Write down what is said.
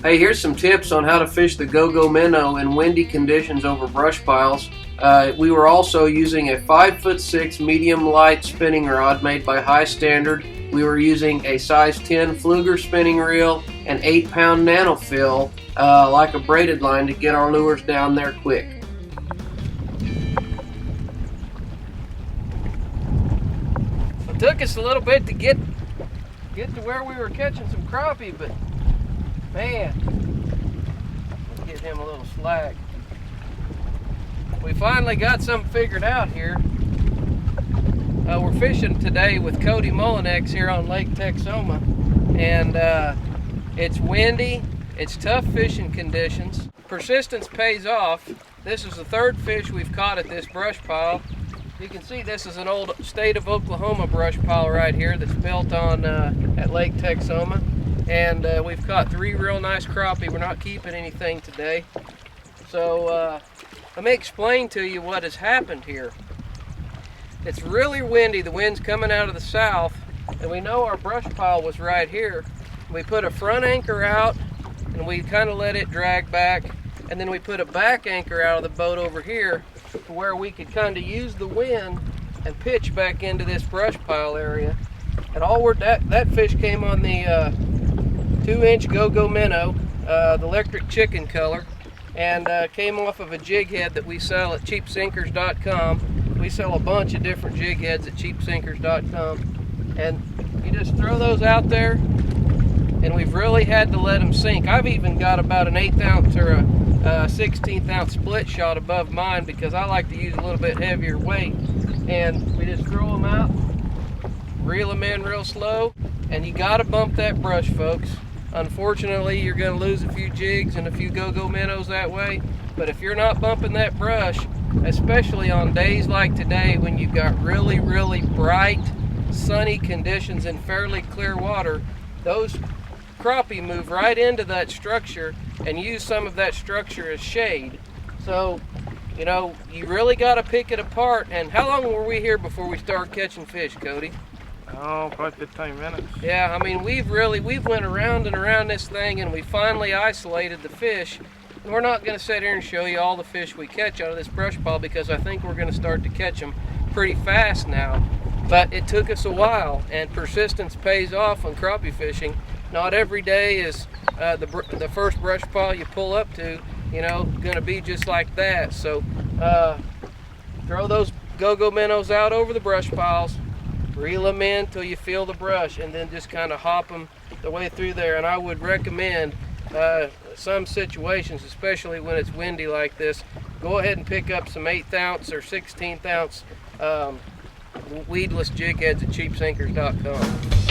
Hey, here's some tips on how to fish the go-go minnow in windy conditions over brush piles. We were also using a 5'6" medium light spinning rod made by High Standard. We were using a size 10 Fluger spinning reel and 8-pound nanofill like a braided line to get our lures down there quick. It took us a little bit to get to where we were catching some crappie, but man, let's give him a little slack. We finally got something figured out here. We're fishing today with Cody Mullinex here on Lake Texoma, and it's windy, it's tough fishing conditions. Persistence pays off. This is the third fish we've caught at this brush pile. You can see this is an old state of Oklahoma brush pile right here that's built on at Lake Texoma. And we've caught 3 real nice crappie. We're not keeping anything today. So let me explain to you what has happened here. It's really windy. The wind's coming out of the south, and we know our brush pile was right here. We put a front anchor out, and we kind of let it drag back, and then we put a back anchor out of the boat over here to where we could kind of use the wind and pitch back into this brush pile area. And that fish came on the 2-inch go-go minnow, the electric chicken color, and came off of a jig head that we sell at cheapsinkers.com. We sell a bunch of different jig heads at cheapsinkers.com, and you just throw those out there, and we've really had to let them sink. I've even got about an 1/8 ounce or a 1/16 ounce split shot above mine because I like to use a little bit heavier weight, and we just throw them out, reel them in real slow, and you got to bump that brush, folks. Unfortunately, you're going to lose a few jigs and a few go-go minnows that way, but if you're not bumping that brush, especially on days like today when you've got really, really bright, sunny conditions and fairly clear water, those crappie move right into that structure and use some of that structure as shade. So, you know, you really got to pick it apart. And how long were we here before we started catching fish, Cody? Oh, probably 15 minutes. Yeah, I mean, we've went around and around this thing, and we finally isolated the fish. And we're not going to sit here and show you all the fish we catch out of this brush pile because I think we're going to start to catch them pretty fast now. But it took us a while, and persistence pays off on crappie fishing. Not every day is the first brush pile you pull up to, you know, going to be just like that. So throw those go-go minnows out over the brush piles, reel them in till you feel the brush, and then just kind of hop them the way through there. And I would recommend some situations, especially when it's windy like this, go ahead and pick up some 1/8 ounce or 1/16 ounce weedless jig heads at cheapsinkers.com.